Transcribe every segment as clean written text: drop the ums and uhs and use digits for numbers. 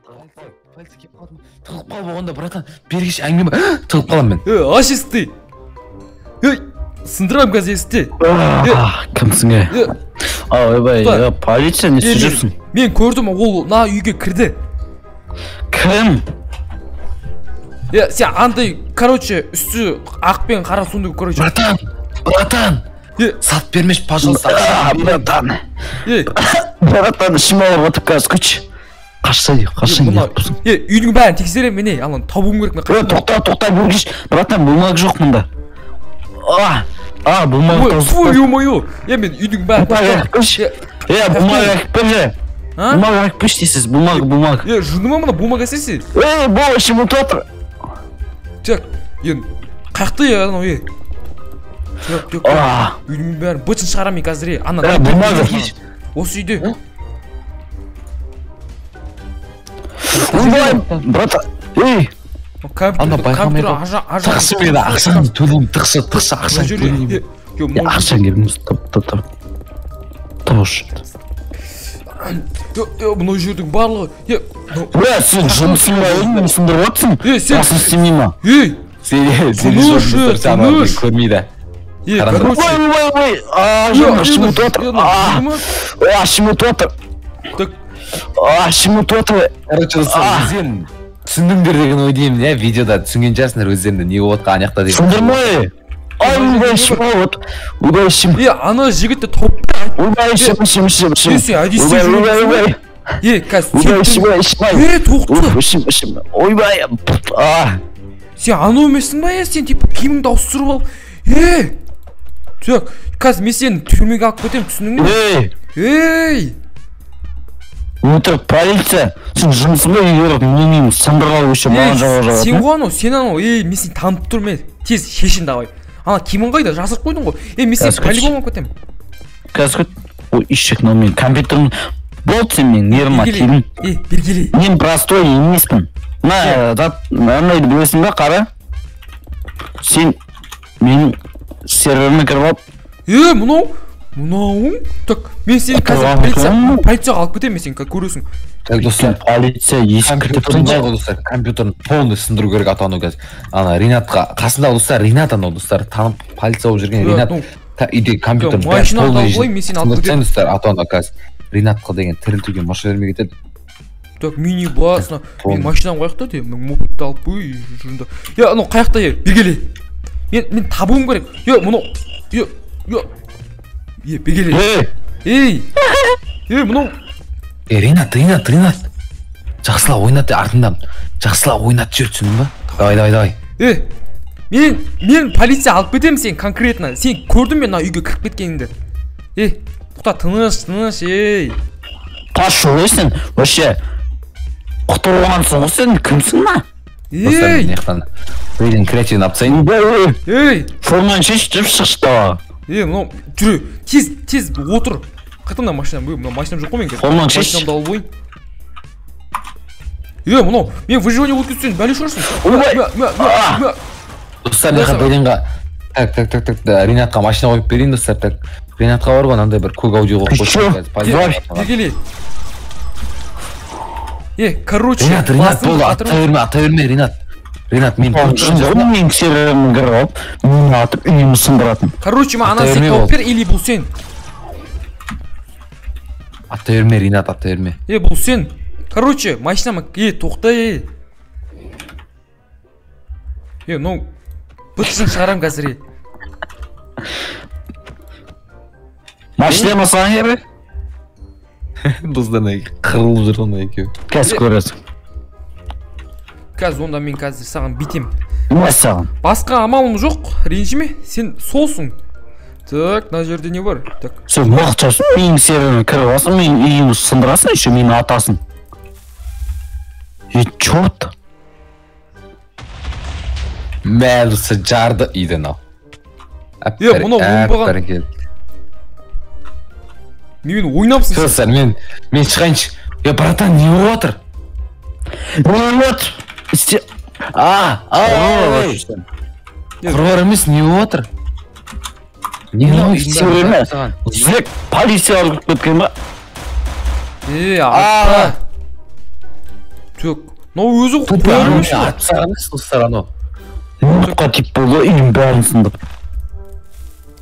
Полиция келіп қалды ма? Тығылып қалып оғанда, братан, бергеш әңгіме тығылып қалам мен. Аш есті. Сындырам қазір есті. Кімсің е? Ойбай, полиция не жүрсің? Мен көрдім, ол на үйге кірді. Кім? Сен андай, короче, үсті ақ пен қара сундығы, короче. Братан! Сат бермеш, пожалуйста. Братан! Братан, ішіме алып отып қазір күш. Қашса не yapпысың? Үйдің бәрін тексерем мен, алын табуым керек. Тоқта бергеш. Братан, бумаг жоқ мұнда. Бумаг тозып. Фу, ё-моё. Мен үйдің бәрін тоқта. Бумаг әкіп берже. Бумаг әкіп берш дейсіз, бумаг. Жынды ма мұна бумаг әсесі? Бұл ішім ұты отыр. Так, қақты анау Жоқ. Үйдің бәрін бытын шығарам қазір. Бумаг. Осы үйде. Брата, ана байқамайды. Тықсы мені, ақшаны төлейм, тықсы, ақшаны төлейм. Ақшаны келміз, тауш. Мұны жердің барлығы. Сен жұмысын ба өзің сындырып отсың? Асын істемей ма? Тыныш. Көрмейді. Короче, өздерін түсіндіңдер деген ойдеймін, видеода түсінген жасындар өздерінде не отқа анияқта деген. Түсіндірмей! Ойбай шым от. Ойбай шым. Ана жігітті топты. Ойбай шым. Тоқты. Ойбай. Сен ана өмесің ба, сен киіміңді ауыстырып ал. Қазір мен сені түрмеге алып кетем, түсіндің бе? Өтірік полиция, сен жұмысыңға үйеріп менің сындырғалы өші маған жауа. Сен ғой анау, мен сені танып тұрмын, тез шешін давай. Ана киімің қайда, жасырып қойдың ғой. Мен сені полигон алып кетем. Қазір көт, ой, ишек, мен компьютерім болды сен мен, неріма келін. Бергелей. Мен простой емеспін. Анайды білесің ба, қара? Сен менің серверіме кіріп алып. Мынауың? Так, мен сені қазір полицияға алып кетем, мен сені көресің. Так, достар, полиция есін кіртіп тұрынға достар, компьютерін полный сындыру керек атану қазір. Ана Ринатқа, қасында достар, Ринат анау достар, танып полиция болып жүрген Ринат. Үйде компьютерін полный сындыртсайын достар, атану қазір. Ринатқа деген тірілтуге машина бермей кетеді. Так, мини басына, мен машинам қаяқта де, мопытты алып бөй жүрінді. Анау қаяқта бергелей. Мен табуым керек. Бегелей. Мұнау. Ринат. Жақсыла ойнат артында. Жақсыла ойнат жүр, түсіндің ба? Давай. Мен полиция алып кетем сен конкретно. Сен көрдің мен үйге кіріп кеткеніңді. Құта тыныш. Пашу өйсің, өше. Құтыр оғансың, сен кімсің ма? Өйден креативін апсайын. Форманы шешіп шықшыда. Мынау жүрі, тез отыр. Қайтымда машинам, мынау машинам жоқ қой мен форманы шеш. Машинамды алып ойын. Мынау, мен выживание өткізсен бәлі шығарсың. Достар, бәленға. Так, Ринатқа машина қойып берейін, достар. Ринатқа бар ғой, андай бір көк аудио қойып қойып. Бегелей. Короче, Ринат болды, ата берме, Ринат, мен мен серверімін кіріп алып, мені атып үйімі сындыратын. Короче, ана сен тауып бер, или бұл сен? Ата берме, Ринат, ата берме. Бұл сен. Короче, машинама, тоқта, ну, бұтшын шығарам қазір, Машинама саған ебе? Достарына қырылып жүр оны екеу. Қазір көресің. Қазір онда мен қазір саған битем. Не саған? Басқа амалым жоқ, ренжіме, сен солсың. Так, на жерде не бар. Сен мақтасын, менің серверіме кіріп алсың, менің үйімді сындырасың, еще мені атасың. Чёрт? Мәлісі жарды үйден ал. Мұна ойынбаған. Мен ойнапсың. Достар, мен шығайыншы. Братан, не отыр? Не отыр? Құрғар емес, не отыр? Не серверіме? Зек полиция алып кеткен ба? Атта. Тök. Мынау өзі қойылмыш. Атсаңыз достар анау. Минутқа тип болды, үйдің бәрін сындып.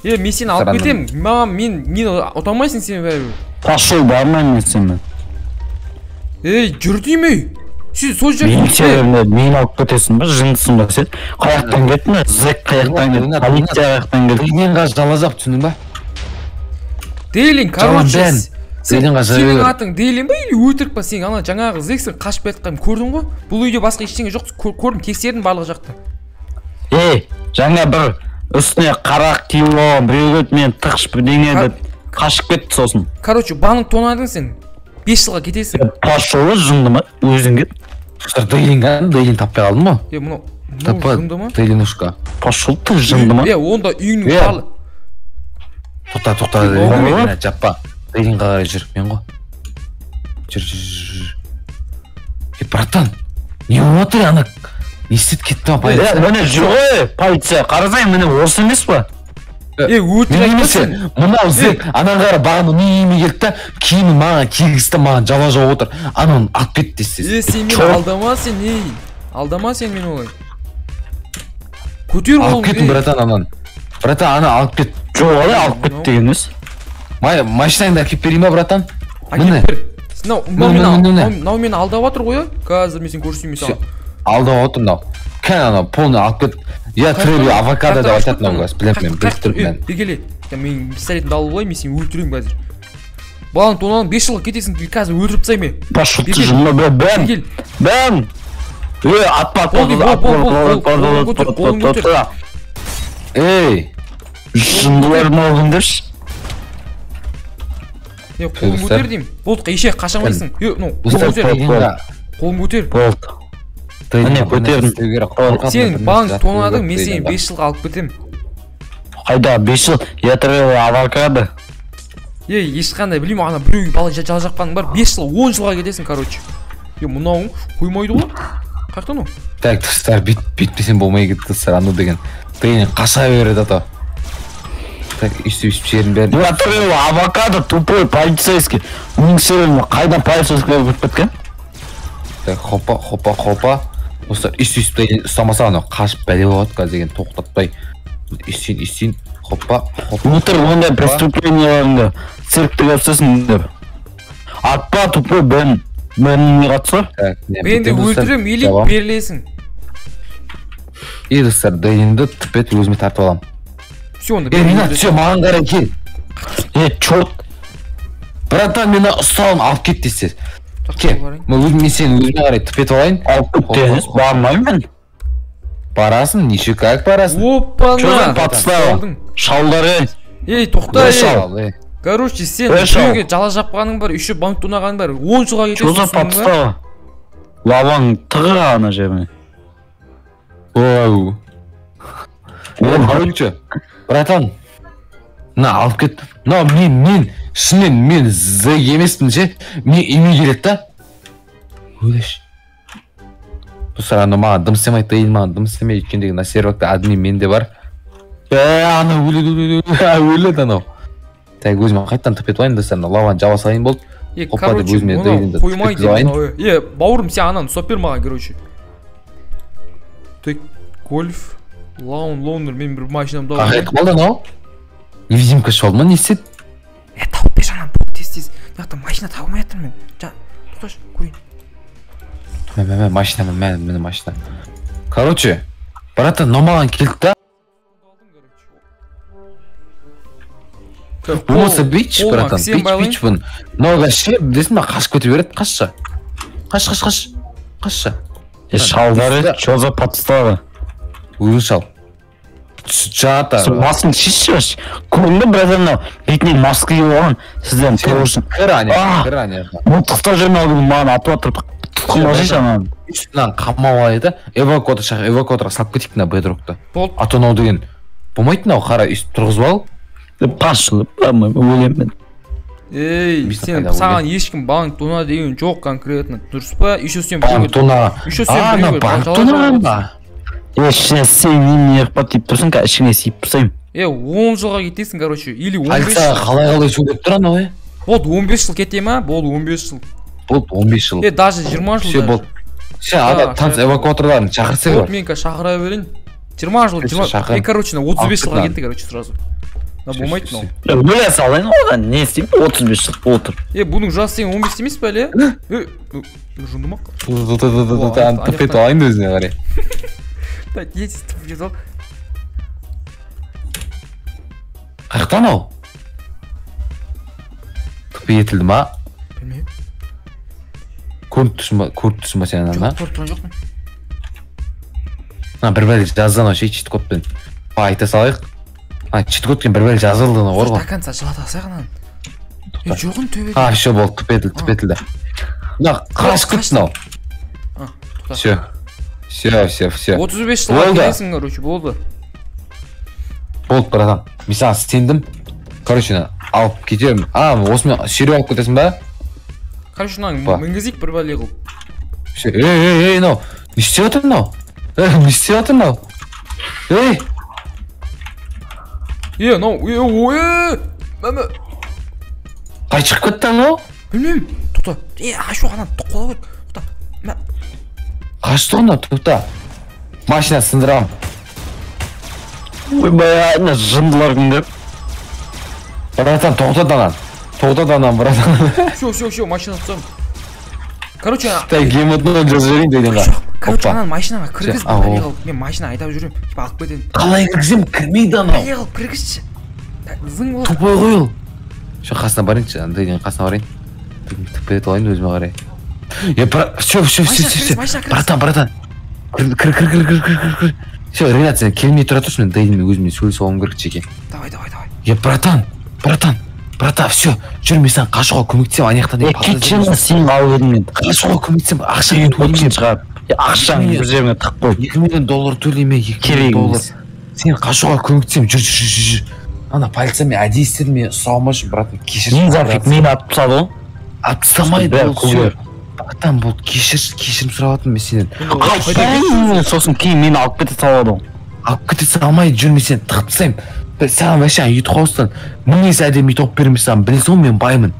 Мен сені алып кетем. Маған мені ұтамайсың сен бәрібір. Пошел бармаймын мен сені. Жүр деймей. Сен сол жерге. Мен себебінде мені алып кетесің ба, жындысың ба сен? Қаяқтан кеттің ба? Зек қаяқтан кеттің, полиция қаяқтан кеттің. Дейленға жалазап түсіндің ба? Дейлин, короче. Дейленға Сенің атың Дейлин ба или өтірік па? Сен ана жаңағы зексің қашып кеткен көрдің ғой? Бұл үйде басқа ештеңе жоқ. Көрдім, тексердім барлық жақта. Жаңа бір үстіне қара киіп алған біреу келіп мені тықш бірдеңе деп қашып кетті сосын. Короче, банк тонадың сен. 5 жылға кетесің. Пошел жынды ма? Өзің кет. Дейлин таппай қалдың ба? Мынау Таппа, Дейлинушка. Пошел ты жынды ма? Онда үйіңнің барлы. Тоқта, жаппа. Дейлинға қарай жүр, мен ғой. Жүр. Братан, не отыр ана? Не істеп кетті ма полиция? Міне жүр ғой, полиция. Қарасай, міне осы емес па? Өтірік айтпасың. Мынау зек, анан қара бағаны неме келді да, киімі маған кигізді, маған жала жауып отыр. Анан ат бет десіз. Сен мені алдама сен, алдама сен мен олай. Көтер қолыңды. Алып кеттің, братан, анан. Братан, ана алып кет. Жоқ, олай алып кет дегеніз. Машинаңды әкеп берейін ба, братан? Әкеп бер. Мынау мені алдап отыр ғой, қазір мен сен көрсетейін саған. Алдап отыр мынау. Кән анау полный алып кет. Я требую авокадо деп айтатын мынау газ. Білем мен, біліп мен. Бегеле. Мен пистолетімді алып алайын, мен сені өлтірейін қазір. Баланы тонадың 5 жылға кетесің, қазір өлтіріп тастайын мен. Пошел ты жынды, бән. Атпа. Жындылар болыңдыршы. Қолым көтер деймін. Болды, ешек қашамайсың. Қолым көтер. Болды. Міне көтердім. Сен банк тонадың, мен сені 5 жылға алып кетем. Қайда 5 жыл? Я требую авокадо. Ешқандай білмеймін, ана біреуге бала жала жаққаның бар, 5 жыл 10 жылға кетесің, короче. Мынауың қоймайды ғой. Қаяқтан ол? Так, достар, бітпесен болмай кетті, достар, анау деген. Дейін қаша береді ата. Так, үстіп жерін бәрін. Я требую авокадо, тупой полицейский. Оның себебінде қайдан полицейский өтіп кеткен? Так, хопа. Достар, үстіп ұстамаса анау қашып бәле болады қазір деген тоқтатпай. Үстін, хопа. Отыр ондай преступленияларында циркті көрсесің деп. Атпа тупой бән. Бәніне қатсы? Мен де өлтірем, елік берілесің. Достар, Дейлинді түпет өзіме тартып алам. Все, онда Ринат, все, маған қарай кел. Чорт. Братан, мені ұстауын алып кет десіз. Ке, мен сені өзіме қарай түпетіп алайын. Алып кет десіз, бармаймын. Барасың, неше как барасың? Опана! Чозан патыстава. Шалдары. Тоқта. Короче, сен біреуге жала жапқаның бар, үші банк тонағаның бар, 10 жылға кетесің. Чозан патыстава. Лаваң тығы ана жеріне. Оу. Короче, братан, на алып кет. Мен, шынымен мен зэг емеспін ше, мен еме келет та. Өлеш. Достар, ана маған дым істемей, Дейлин маған дым істемей, өткендегі на сервакта админ менде бар. Ана өледі анау. Так, өзіме қайттан түпет алайын, достар, лаваны жаба салайын болды. Короче, оны қоймайды алайын. Бауырым, сен ананы ұстап бер маған, короче. Так, гольф, лаунер, мен бір машинамды алайын. Қағайық болды анау? Невидимка шол ма, не істеді? Тауып бер жанан, болды тез. Яқта машина табылмай аттым мен. Тоқташ, көрейін. Машина, мені машина. Короче, брата, маған келді да. Болмаса бич, братан, бич бұн. Мынауға ше, білесің ба, қашып көте береді, қашшы. Қашшы. Шалдары, чоза патыстағы. Өзің шал. Жата. Маскын шешші. Көрінді, братан, бетіне маска ел оған, сізден көршін. Кір ане. Бұл тұқта жүрме алдың маған атып атырып, тұтқымажы жанан. Үстінен қамау алайды, эвакуаторға салып кетейік на бедрокты. Болды. Атонау деген, болмайтын ау, қара үст тұрғызып ал. Пашылып, өлем мен. Сен саған ешкім банк тона деген жоқ конкретно, дұрыс па? Еще сен банк тона. Банк тона ба? Ешіне сен неме еқпат дейіп тұрсың, ішіңе сейіп тұрсайым. 10 жылға кетесің, короче, или 15 жыл. Алса қалай сөйлеп тұр анау, Болды 15 жыл кете ма? Болды 15 жыл. Болды 15 жыл. Даже 20 жыл. ана таныс эвакуаторларын шақырсай вот бар. мен қазір шақыра берейін 20 жыл 20 короче 35 жылға кетті короче сразу болмайды мынау бөле салайын одан не істеймін 35 жыл болып тұр бұның жасы сен 15 емес па әлі жынды ма тупет алайын өзіне қарай. Қаяқтан ау? Тупе етілді ма? білмеймін көріп тұрсың ба сен ана? көріп тұрған жоқпын бір бәле жаздан ау чит кодпен айта салайық. Чит кодпен бір бәле жазылдығына қор ғой. до конца жылата алсақ анан жоғын төбеде Все болды тупетілді. Мына қашып кетсін ау. Все 35 жылға келесің короче болды братан. Мен саған сендім. Короче алып кетемін. Осымен сүйреп алып кетесің ба? короче мынаны мінгізейік бір бәле қылып мынау не істеп жатыр мынау? Не істеп жатыр мынау? мәмі қай шығып кетті анау? білмеймін тоқта ашу анан тоқала бер тоқта қашты ғой тоқта. Машина сындырамын. ойбай ана жындылар күндеп Братан тоқтат анан братан. все машина тұтсам короче геймодны жазып жіберейін деген ға. короче анан машинаға кіргіз бәле қылып мен машина айдап жүремін алып кетемін қалай кіргіземін? Кірмейді анау. бәле қылып кіргізші зың болады тупой ғой ол. Қасына барайыншы деген қасына барайын. Тупет алайын өзіме қарай. Все братан кір. Все Ренат сен келмей тұра тұрсын мен дейін өзіме сөйлесіп алуым керек чеке. давай Брата, все, жүр мен саған қашуға көмектесем, анаяқтан деп кетшін сен алып едім мен қашуға көмектесем, ақшаң төлейме шығар ақшаң жеріңе тық қой $2 миллион төлейме, $2 миллион. Сен қашуға көмектесем, жүр. Ана полициямен әдейі істедім, мен сұрауымашы, братан, кешір. мен зафик мені атып тастады ғой атып тастамайды ол все. Братан, бұл кешірім сұраватырмын мен сенен. сосын кейін мені алып кете салады ғой алып кете салмайды, жүр мен сені тығып тастаймын. Саған вообще үйті қауыстан мың есе әдемі тауып бермес саған, білесің ғой мен баймын.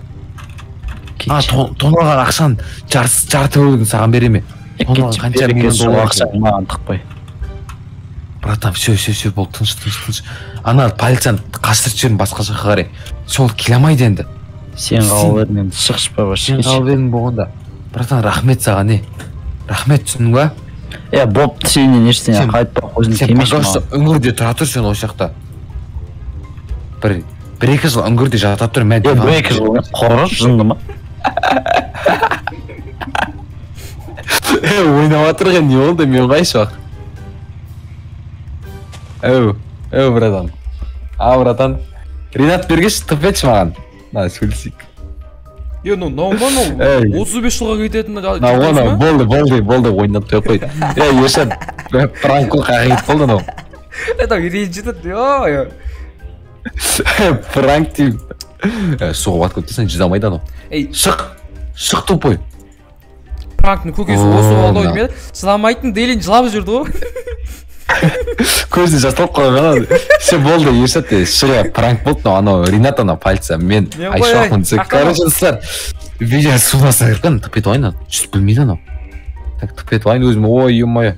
Тоналған ақшаны жарты бөлігін саған береме. Тоналған қанша $1 миллион ақшаны маған тықпай. Братан, все, болды, тыныш. Ана полицияны қашырып жіберін басқа жаққа қарай. Сол келемайды енді. Сен қалып едің енді шығышпай ба. Сен қалып едің болғанда. Братан, рахмет саған, рахмет, түсіндің ба? Бопты сенен ештеңе қайтпа өзің кемеш маған. Сен үңгірде тұра тұр сен осы жақта. Бір-екі жыл үңгірде жата тұр, мен... Бір-екі жыл қорыр, жынды ма? Ойнап атырған не болды, мен қайшы бақ. Братан. Братан. Ринат бергеш, тыпетші маған. Сөйлесейік. науған ол 35 жылға кететін болды, ойнап тұйық қойды. Ешат, пранк қой қағайып болды нау. Это ренжітеді, пранк дейм. Соғып атып көптесен жүзамайды анау. Шық тупой. Пранктың көкесі осы болды ойым еді. Жыламайтын дейлін жылап жүрді ғой. Көзіне жасталып қалған. Все болды, ешат шыра пранк болды, анау Ринат ана пальца, мен Айшуақпын. Короче, сіздер видео суына сағырған, тупет ойын, жүз білмейді анау. Так, тупет ойын өзім, ой, ё-моё.